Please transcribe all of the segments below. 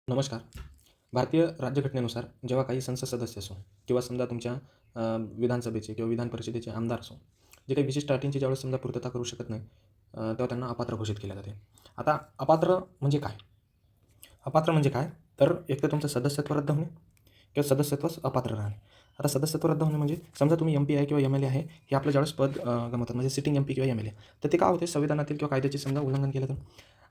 नमस्कार. भारतीय राज्यघटनेनुसार जेव्हा काही संसद सदस्य असो किंवा समजा तुमच्या विधानसभेचे किंवा विधान परिषदेचे आमदार असो, जे काही विशिष्ट अटींची ज्यावेळेस समजा पूर्तता करू शकत नाही, तेव्हा त्यांना अपात्र घोषित केले जाते. आता अपात्र म्हणजे काय? अपात्र म्हणजे काय? तर एक तर तुमचं सदस्यत्व रद्द होणे किंवा सदस्यत्वास अपात्र राहणे. आता सदस्यत्व रद्द होणे म्हणजे समजा तुम्ही MP आहे किंवा MLA आहे, हे आपलं ज्यावेळेस पद गमावतात म्हणजे सिटिंग MP किंवा MLA, तर ते काय होते संविधानातील किंवा कायद्याचे समजा उल्लंघन केलं तर.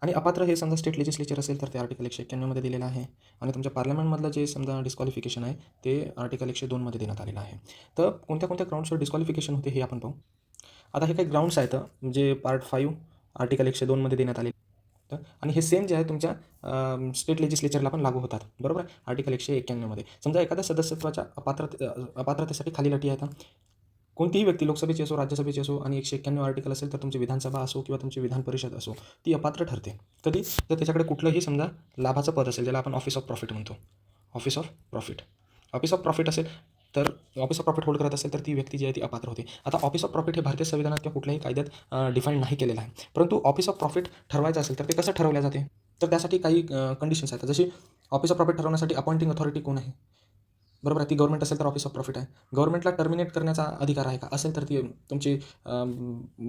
आणि अपात्र हे समजा स्टेट लेजिस्लेचर असेल तर ते आर्टिकल 191 मध्ये दिलेलं आहे. आणि तुमच्या पार्लमेंटमधलं जे समजा डिस्क्वालिफिकेशन आहे ते आर्टिकल 102 मध्ये देण्यात आलेलं आहे. तर कोणत्या कोणत्या ग्राउंड्सवर डिस्क्वालिफिकेशन होते हे आपण पाहू. आता हे काही ग्राउंड्स आहेत जे पार्ट 5 आर्टिकल 102 मध्ये देण्यात आले. आणि हे सेम जे आहे तुमच्या स्टेट लेजिस्लेचरला पण लागू होतात, बरोबर आहे. आर्टिकल 191 मध्ये समजा एखाद्या सदस्यत्वाच्या अपात्रतेसाठी खालील अटी आहेत. कोणतीही व्यक्ती लोकसभेची असो, राज्यसभेची असो आणि 191 आर्टिकल असेल तर तुमची विधानसभा असो किंवा तुमची विधान परिषद असो, ती अपात्र ठरते. कधी? तर त्याच्याकडे कुठलंही समजा लाभाचं पद असेल, ज्याला आपण ऑफिस ऑफ प्रॉफिट म्हणतो. Office of profit. Office of profit असेल तर ऑफिस ऑफ प्रॉफिट होल्ड करत असेल तर ती व्यक्ती जी आहे ती अपात्र होते. आता ऑफिस ऑफ प्रॉफिट हे भारतीय संविधानात किंवा कुठल्याही कायद्यात डिफाईन नाही केलेलं आहे. परंतु ऑफिस ऑफ प्रॉफिट ठरवायचं असेल तर ते कसं ठरवलं जाते? तर त्यासाठी काही कंडिशन्स आहेत. जशी ऑफिस ऑफ प्रॉफिट ठरवण्यासाठी अपॉइंटिंग अथॉरिटी कोण आहे? बरोबर आहे. ती गव्हर्नमेंट असेल तर ऑफिस ऑफ प्रॉफिट आहे. गव्हर्नमेंटला टर्मिनेट करण्याचा अधिकार आहे का? असेल तर ती तुमची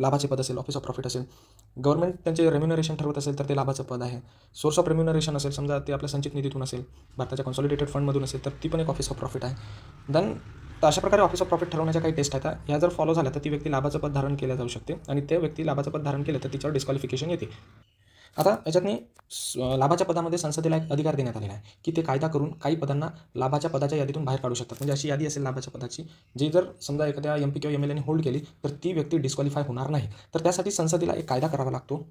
लाभाचे पद असेल, ऑफिस ऑफ प्रॉफिट असेल. गव्हर्नमेंट त्यांचे रेम्युनरेशन ठरवत असेल तर ते लाभाचं पद आहे. सोर्स ऑफ रेम्युनरेशन असेल, समजा ते आपल्या संचित निधीतून असेल, भारताच्या कॉन्सॉलिडेटेड फंडमधून असेल तर ती पण एक ऑफिस ऑफ प्रॉफिट आहे. देन तर अशा प्रकारे ऑफिस ऑफ प्रॉफिट ठरवण्याच्या काही टेस्ट आहेत. ह्या जर फॉलो झाल्या तर ती व्यक्ती लाभाचं पद धारण केलं जाऊ शकते आणि त्या व्यक्ती लाभाचं पद धारण केलं तर तिच्यावर डिस्क्वालिफिकेशन येते. आता याच्यातनी लाभाच्या पदामध्ये संसदेला एक अधिकार देण्यात आलेला आहे, की ते कायदा करून काही पदांना लाभाच्या पदाच्या यादीतून बाहेर काढू शकतात. म्हणजे अशी यादी असेल लाभाच्या पदाची, जी जर समजा एखाद्या MP किंवा MLAने होल्ड केली तर ती व्यक्ती डिस्क्वालिफाय होणार नाही. तर त्यासाठी संसदेला एक कायदा करावा लागतो.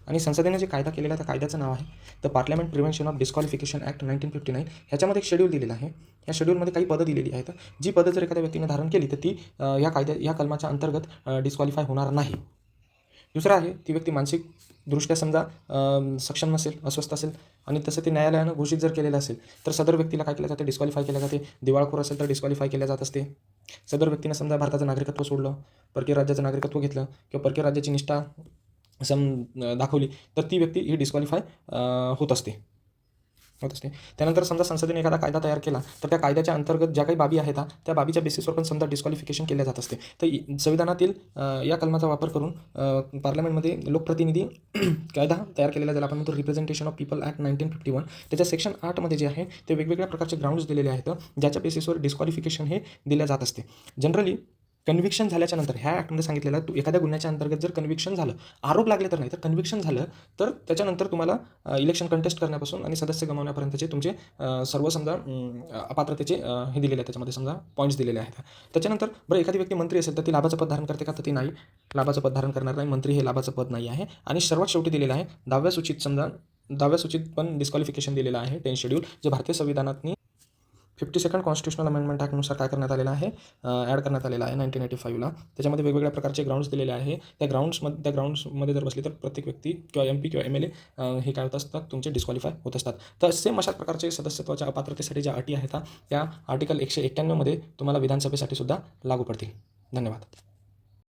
आणि संसदेने जे कायदा केलेला आहे त्या कायद्याचं नाव आहे the parliament prevention of disqualification act 1959. ह्याच्यामध्ये एक शेड्यूल दिलेलं आहे. या शेड्यूलमध्ये काही पदं दिलेली आहेत. जी पदं जर एखाद्या व्यक्तीने धारण केली तर ती या कलमाच्या अंतर्गत डिस्क्वालिफाय होणार नाही. दुसरं आहे, ती व्यक्ती मानसिकदृष्ट्या समजा सक्षम नसेल, अस्वस्थ असेल आणि तसं ते न्यायालयानं घोषित जर केलेलं असेल तर सदर व्यक्तीला काय केलं जाते? डिस्क्वालिफाय केल्या जाते. दिवाळखोर असेल तर डिस्क्वालिफाय केल्या जात असते. सदर व्यक्तीनं समजा भारताचं नागरिकत्व सोडलं, परकीय राज्याचं नागरिकत्व घेतलं किंवा परकीय राज्याची निष्ठा दाखवली तर ती व्यक्ती ही डिस्क्वालिफाय होत असते. त्यानंतर समजा संसदेने एखादा कायदा तयार केला तर त्या कायद्याच्या अंतर्गत ज्या काही बाबी आहेत त्या बाबीच्या बेसिसवर पण समजा डिस्क्वालिफिकेशन केल्या जात असते. तर संविधानातील या कलमाचा वापर करून पार्लमेंटमध्ये लोकप्रतिनिधी कायदा तयार केलेला ज्याला आपण म्हणतो रिप्रेझेंटेशन ऑफ पीपल ॲक्ट 1951. त्याच्या सेक्शन 8 जे आहे ते वेगवेगळ्या प्रकारचे ग्राउंड्स दिलेले आहेत ज्याच्या बेसिसवर डिस्क्वालिफिकेशन हे दिल्या जात असते. जनरली कन्व्हिक्शन झाल्याच्या नंतर ह्या ॲक्टमध्ये सांगितलेलं एखाद्या गुन्ह्याच्या अंतर्गत जर कन्व्हिक्शन झालं, आरोप लागले तर नाही, तर कन्व्हिक्शन झालं तर त्याच्यानंतर तुम्हाला इलेक्शन कंटेस्ट करण्यापासून आणि सदस्य गमावण्यापर्यंतचे तुमचे सर्व समजा अपात्रतेचे हे दिलेले आहेत, त्याच्यामध्ये समजा पॉईंट्स दिलेले आहेत. त्याच्यानंतर बरं एखादी व्यक्ती मंत्री असेल तर ती लाभाचं पद धारण करते का? तर ती नाही, लाभाचं पद धारण करणार नाही. मंत्री हे लाभाचं पद नाही आहे. आणि सर्वात शेवटी दिलेलं आहे 10व्या सूचीत पण डिस्क्वालिफिकेशन दिलेलं आहे 10 शेड्यूल, जे भारतीय संविधानातनी 52nd कॉन्स्टिट्युशनल अमेंडमेंट ॲक्टनुसार काय करण्यात आलेलं आहे? ॲड करण्यात आलेला आहे 1985ला. त्याच्यामध्ये वेगवेगळ्या प्रकारचे ग्राउंड्स दिलेले आहे. त्या ग्राउंड्समध्ये जर बसली तर प्रत्येक व्यक्ती किंवा MP किंवा MLA हे काय होत असतात? तुमचे डिस्क्वालिफाय होत असतात. तर सेम अशा प्रकारचे सदस्यत्वाच्या अपात्रतेसाठी ज्या अटी आहेत त्या आर्टिकल 191 मध्ये तुम्हाला विधानसभेसाठी सुद्धा लागू पडतील. धन्यवाद.